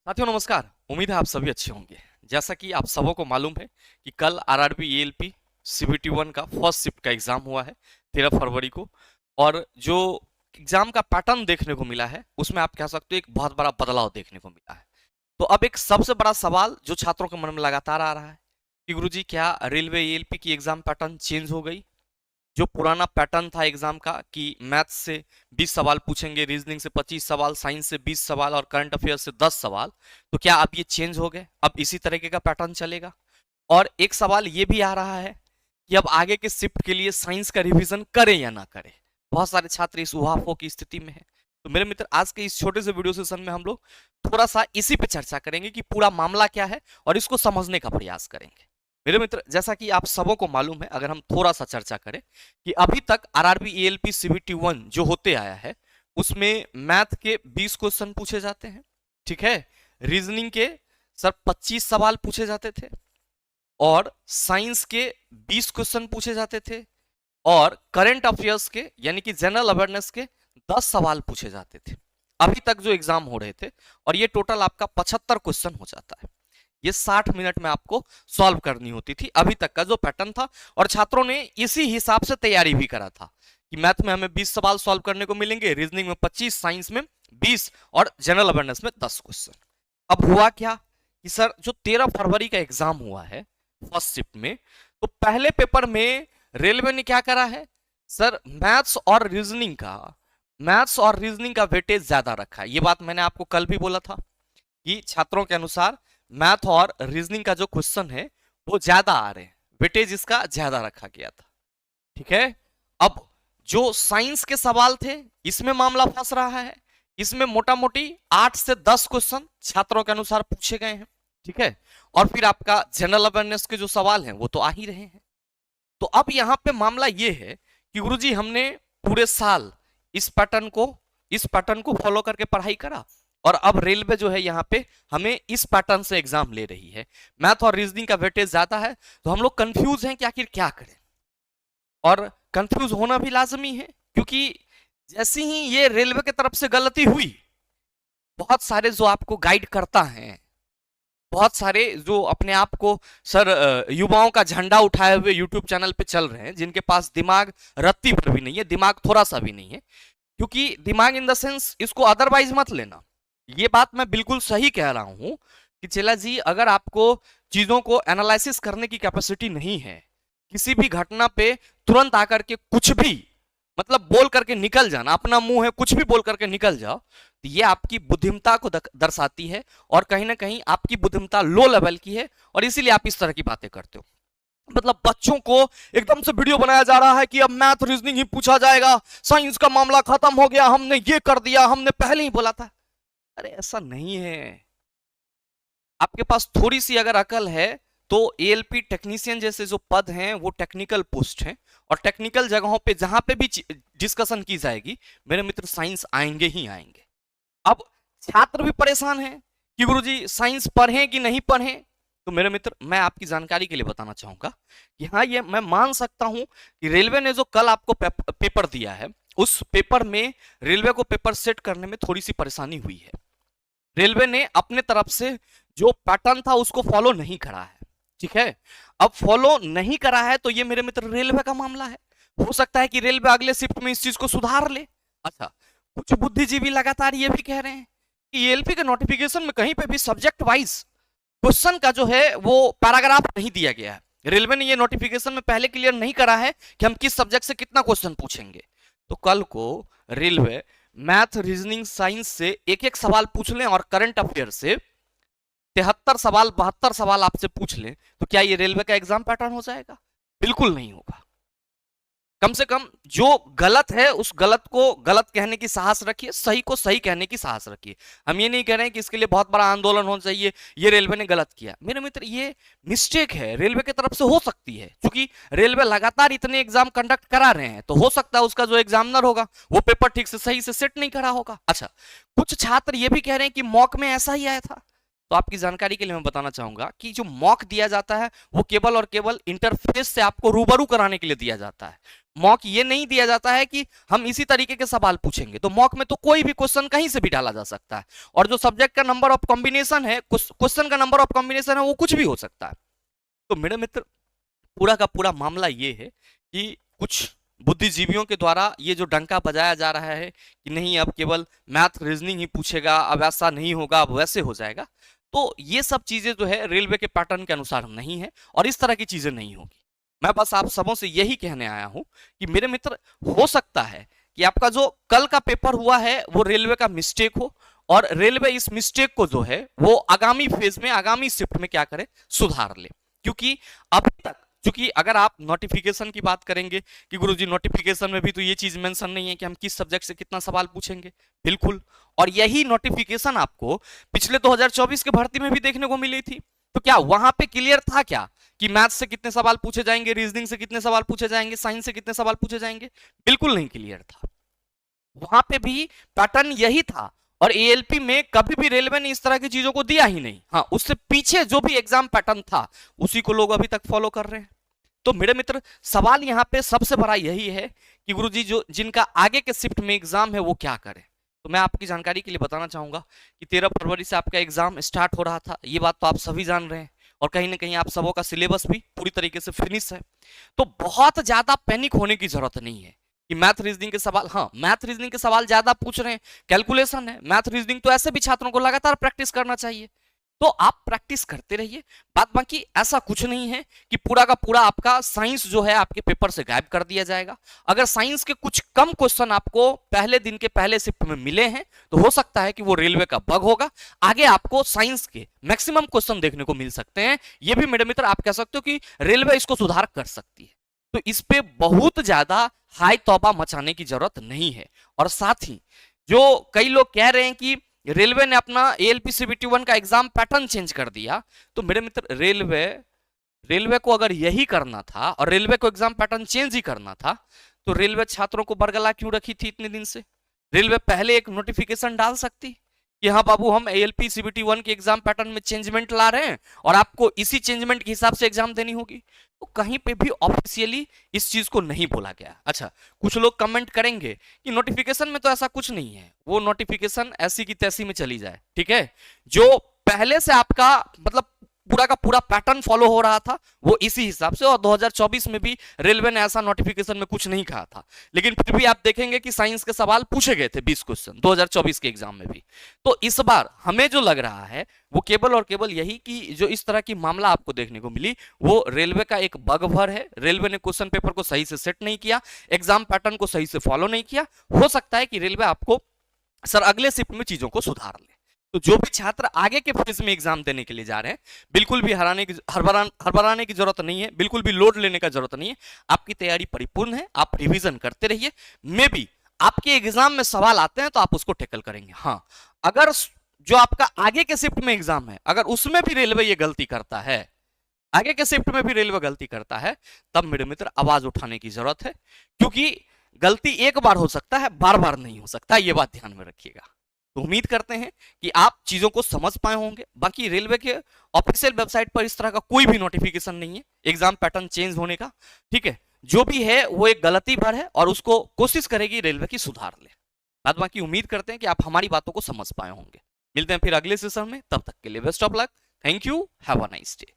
साथियों नमस्कार। उम्मीद है आप सभी अच्छे होंगे। जैसा कि आप सबों को मालूम है कि कल आरआरबी एएलपी सीबीटी 1 का फर्स्ट शिफ्ट का एग्जाम हुआ है 13 फरवरी को। और जो एग्जाम का पैटर्न देखने को मिला है उसमें आप कह सकते हो एक बहुत बड़ा बदलाव देखने को मिला है। तो अब एक सबसे बड़ा सवाल जो छात्रों के मन में लगातार आ रहा है कि गुरुजी क्या रेलवे एएलपी की एग्जाम पैटर्न चेंज हो गई? जो पुराना पैटर्न था एग्जाम का कि मैथ्स से 20 सवाल पूछेंगे, रीजनिंग से 25 सवाल, साइंस से 20 सवाल और करंट अफेयर से 10 सवाल, तो क्या अब ये चेंज हो गए? अब इसी तरीके का पैटर्न चलेगा? और एक सवाल ये भी आ रहा है कि अब आगे के शिफ्ट के लिए साइंस का रिवीजन करें या ना करें। बहुत सारे छात्र इस उहापोह की स्थिति में है। तो मेरे मित्र, आज के इस छोटे से वीडियो सेशन में हम लोग थोड़ा सा इसी पे चर्चा करेंगे कि पूरा मामला क्या है और इसको समझने का प्रयास करेंगे। मेरे मित्र, जैसा कि आप सबों को मालूम है, अगर हम थोड़ा सा चर्चा करें कि अभी तक आरआरबी एएलपी सीबीटी 1 जो होते आया है उसमें मैथ के 20 क्वेश्चन पूछे जाते हैं, ठीक है। रीजनिंग के सर 25 सवाल पूछे जाते थे और साइंस के 20 क्वेश्चन पूछे जाते थे और करंट अफेयर्स के यानी कि जनरल अवेयरनेस के 10 सवाल पूछे जाते थे अभी तक जो एग्जाम हो रहे थे। और ये टोटल आपका 75 क्वेश्चन हो जाता है। ये 60 मिनट में आपको सॉल्व करनी होती थी अभी तक का जो पैटर्न था। और छात्रों ने इसी हिसाब से तैयारी भी करा था कि मैथ में हमें 20 सवाल सॉल्व करने को मिलेंगे, रीजनिंग में 25, साइंस में 20 और जनरल अवेयरनेस में 10 क्वेश्चन। अब हुआ क्या कि सर जो 13 फरवरी का एग्जाम हुआ है फर्स्ट शिफ्ट में, तो पहले पेपर में रेलवे ने क्या करा है सर, मैथ्स और रीजनिंग का वेटेज ज्यादा रखा है। ये बात मैंने आपको कल भी बोला था कि छात्रों के अनुसार मैथ और रीजनिंग का जो क्वेश्चन है वो ज्यादा आ रहे हैं, वेटेज इसका ज्यादा रखा गया था, ठीक है। अब जो साइंस के सवाल थे इसमें मामला फंस रहा है। इसमें मोटा मोटी 8 से 10 क्वेश्चन छात्रों के अनुसार पूछे गए हैं, ठीक है। और फिर आपका जनरल अवेयरनेस के जो सवाल हैं वो तो आ ही रहे हैं। तो अब यहां पे मामला ये है कि गुरुजी हमने पूरे साल इस पैटर्न को फॉलो करके पढ़ाई करा और अब रेलवे जो है यहाँ पे हमें इस पैटर्न से एग्जाम ले रही है। मैथ और रीजनिंग का वेटेज ज्यादा है तो हम लोग कंफ्यूज हैं कि आखिर क्या करें। और कंफ्यूज होना भी लाजमी है क्योंकि जैसे ही ये रेलवे की तरफ से गलती हुई, बहुत सारे जो आपको गाइड करता है, बहुत सारे जो अपने आप को सर युवाओं का झंडा उठाए हुए यूट्यूब चैनल पे चल रहे हैं, जिनके पास दिमाग रत्ती भर भी नहीं है, दिमाग थोड़ा सा भी नहीं है, क्योंकि दिमाग इन द सेंस इसको अदरवाइज मत लेना, ये बात मैं बिल्कुल सही कह रहा हूं कि चेला जी अगर आपको चीजों को एनालिसिस करने की कैपेसिटी नहीं है, किसी भी घटना पे तुरंत आकर के कुछ भी मतलब बोल करके निकल जाना, अपना मुंह है कुछ भी बोल करके निकल जाओ, तो ये आपकी बुद्धिमत्ता को दर्शाती है और कहीं ना कहीं आपकी बुद्धिमत्ता लो लेवल की है और इसीलिए आप इस तरह की बातें करते हो। मतलब बच्चों को एकदम से वीडियो बनाया जा रहा है कि अब मैथ रीजनिंग ही पूछा जाएगा, साइंस का मामला खत्म हो गया, हमने ये कर दिया, हमने पहले ही बोला था। अरे ऐसा नहीं है। आपके पास थोड़ी सी अगर अकल है तो एएलपी टेक्नीशियन जैसे जो पद हैं वो टेक्निकल पोस्ट हैं और टेक्निकल जगहों पे जहां पे भी डिस्कशन की जाएगी मेरे मित्र साइंस आएंगे ही आएंगे। अब छात्र भी परेशान हैं कि गुरुजी साइंस पढ़ें कि नहीं पढ़ें। तो मेरे मित्र, मैं आपकी जानकारी के लिए बताना चाहूंगा कि हाँ, ये मैं मान सकता हूं कि रेलवे ने जो कल आपको पेपर दिया है उस पेपर में रेलवे को पेपर सेट करने में थोड़ी सी परेशानी हुई है। रेलवे ने अपने तरफ से जो पैटर्न था उसको फॉलो नहीं करा है, ठीक है। अब फॉलो नहीं करा है तो ये मेरे मित्र रेलवे का मामला है। हो सकता है कि रेलवे अगले शिफ्ट में इस चीज को सुधार ले। अच्छा, कुछ बुद्धिजीवी लगातार ये भी कह रहे हैं कि एएलपी के नोटिफिकेशन में कहीं पे भी सब्जेक्ट वाइज क्वेश्चन का जो है वो पैराग्राफ नहीं दिया गया है। रेलवे ने ये नोटिफिकेशन में पहले क्लियर नहीं करा है कि हम किस सब्जेक्ट से कितना क्वेश्चन पूछेंगे। तो कल को रेलवे मैथ रीजनिंग साइंस से एक एक सवाल पूछ लें और करंट अफेयर से 73 सवाल 72 सवाल आपसे पूछ लें, तो क्या ये रेलवे का एग्जाम पैटर्न हो जाएगा? बिल्कुल नहीं होगा। कम से कम जो गलत है उस गलत को गलत कहने की साहस रखिए, सही को सही कहने की साहस रखिए। हम ये नहीं कह रहे हैं कि इसके लिए बहुत बड़ा आंदोलन होना चाहिए, ये रेलवे ने गलत किया। मेरे मित्र, ये मिस्टेक है, रेलवे की तरफ से हो सकती है, क्योंकि रेलवे लगातार इतने एग्जाम कंडक्ट करा रहे हैं तो हो सकता है उसका जो एग्जामिनर होगा वो पेपर ठीक से सही से सेट नहीं करा होगा। अच्छा, कुछ छात्र ये भी कह रहे हैं कि मॉक में ऐसा ही आया था। तो आपकी जानकारी के लिए मैं बताना चाहूंगा कि जो मॉक दिया जाता है वो केवल और केवल इंटरफेस से आपको रूबरू कराने के लिए दिया जाता है। मॉक ये नहीं दिया जाता है कि हम इसी तरीके के सवाल पूछेंगे, तो मॉक में तो कोई भी क्वेश्चन कहीं से भी डाला जा सकता है, और जो सब्जेक्ट का नंबर ऑफ कॉम्बिनेशन है, क्वेश्चन का नंबर ऑफ कॉम्बिनेशन है, वो कुछ भी हो सकता है। तो मेरे मित्र पूरा का पूरा मामला ये है कि कुछ बुद्धिजीवियों के द्वारा ये जो डंका बजाया जा रहा है कि नहीं अब केवल मैथ रीजनिंग ही पूछेगा, अब ऐसा नहीं होगा, अब वैसे हो जाएगा, तो ये सब चीजें जो है रेलवे के पैटर्न के अनुसार नहीं है और इस तरह की चीजें नहीं होगी। मैं बस आप सबों से यही कहने आया हूं कि मेरे मित्र हो सकता है कि आपका जो कल का पेपर हुआ है वो रेलवे का मिस्टेक हो, और रेलवे इस मिस्टेक को जो है वो आगामी फेज में, आगामी शिफ्ट में क्या करे, सुधार ले। क्योंकि अभी तक, क्योंकि अगर आप नोटिफिकेशन की बात करेंगे कि गुरुजी नोटिफिकेशन में भी तो ये चीज मेंशन नहीं है कि हम किस सब्जेक्ट से कितना सवाल पूछेंगे, बिल्कुल, और यही नोटिफिकेशन आपको पिछले 2024 के भर्ती में भी देखने को मिली थी। तो क्या वहां पे क्लियर था क्या कि मैथ से कितने सवाल पूछे जाएंगे, रीजनिंग से कितने सवाल पूछे जाएंगे, साइंस से कितने सवाल पूछे जाएंगे? बिल्कुल नहीं क्लियर था। वहां पे भी पैटर्न यही था, और एएलपी में कभी भी रेलवे ने इस तरह की चीजों को दिया ही नहीं। हाँ, उससे पीछे जो भी एग्जाम पैटर्न था उसी को लोग अभी तक फॉलो कर रहे हैं। तो मेरे मित्र सवाल यहाँ पे सबसे बड़ा यही है कि गुरुजी जो जिनका आगे के शिफ्ट में एग्जाम है वो क्या करें। तो मैं आपकी जानकारी के लिए बताना चाहूंगा कि 13 फरवरी से आपका एग्जाम स्टार्ट हो रहा था, ये बात तो आप सभी जान रहे हैं, और कहीं ना कहीं आप सबों का सिलेबस भी पूरी तरीके से फिनिश है। तो बहुत ज्यादा पैनिक होने की जरूरत नहीं है कि मैथ रीजनिंग के सवाल, हाँ मैथ रीजनिंग के सवाल ज्यादा पूछ रहे हैं, कैलकुलेशन है, मैथ रीजनिंग तो ऐसे भी छात्रों को लगातार प्रैक्टिस करना चाहिए, तो आप प्रैक्टिस करते रहिए। बात बाकी ऐसा कुछ नहीं है कि पूरा का पूरा आपका साइंस जो है आपके पेपर से गायब कर दिया जाएगा। अगर साइंस के कुछ कम क्वेश्चन आपको पहले दिन के पहले शिफ्ट में मिले हैं तो हो सकता है कि वो रेलवे का बग होगा, आगे आपको साइंस के मैक्सिमम क्वेश्चन देखने को मिल सकते हैं। ये भी मेरे मित्र आप कह सकते हो कि रेलवे इसको सुधार कर सकती है, तो इस पे बहुत ज्यादा हाई तौबा मचाने की जरूरत नहीं है। और साथ ही जो कई लोग कह रहे हैं कि रेलवे ने अपना एएलपी सीबीटी 1 का एग्जाम पैटर्न चेंज कर दिया, तो मेरे मित्र रेलवे को अगर यही करना था और रेलवे को एग्जाम पैटर्न चेंज ही करना था तो रेलवे छात्रों को बरगला क्यों रखी थी इतने दिन से? रेलवे पहले एक नोटिफिकेशन डाल सकती कि हाँ बाबू हम एएलपी सीबीटी 1 के एग्जाम पैटर्न में चेंजमेंट ला रहे हैं और आपको इसी चेंजमेंट के हिसाब से एग्जाम देनी होगी। तो कहीं पे भी ऑफिशियली इस चीज को नहीं बोला गया। अच्छा, कुछ लोग कमेंट करेंगे कि नोटिफिकेशन में तो ऐसा कुछ नहीं है, वो नोटिफिकेशन ऐसी की तैसी में चली जाए, ठीक है, जो पहले से आपका मतलब पूरा का पूरा पैटर्न फॉलो हो रहा था वो इसी हिसाब से, और 2024 में भी रेलवे ने ऐसा नोटिफिकेशन में कुछ नहीं कहा था, लेकिन फिर भी आप देखेंगे कि साइंस के सवाल पूछे गए थे 20 क्वेश्चन 2024 के एग्जाम में भी। तो इस बार हमें जो लग रहा है वो केवल और केवल यही कि जो इस तरह की मामला आपको देखने को मिली वो रेलवे का एक बग भर है। रेलवे ने क्वेश्चन पेपर को सही से सेट नहीं किया, एग्जाम पैटर्न को सही से फॉलो नहीं किया। हो सकता है कि रेलवे आपको सर अगले शिफ्ट में चीजों को सुधार ले। तो जो भी छात्र आगे के फेज में एग्जाम देने के लिए जा रहे हैं बिल्कुल भी हड़बड़ाने की जरूरत नहीं है, बिल्कुल भी लोड लेने का जरूरत नहीं है। आपकी तैयारी परिपूर्ण है, आप रिवीजन करते रहिए। मे बी आपके एग्जाम में सवाल आते हैं तो आप उसको टैकल करेंगे। हाँ, अगर जो आपका आगे के शिफ्ट में एग्जाम है अगर उसमें भी रेलवे ये गलती करता है, आगे के शिफ्ट में भी रेलवे गलती करता है, तब मेरे मित्र आवाज उठाने की जरूरत है, क्योंकि गलती एक बार हो सकता है, बार बार नहीं हो सकता, ये बात ध्यान में रखिएगा। तो उम्मीद करते हैं कि आप चीजों को समझ पाए होंगे। बाकी रेलवे के ऑफिशियल वेबसाइट पर इस तरह का कोई भी नोटिफिकेशन नहीं है एग्जाम पैटर्न चेंज होने का, ठीक है, जो भी है वो एक गलती भर है और उसको कोशिश करेगी रेलवे की सुधार ले। बाद बाकी उम्मीद करते हैं कि आप हमारी बातों को समझ पाए होंगे। मिलते हैं फिर अगले सेशन में, तब तक के लिए best of luck, thank you, have a nice day.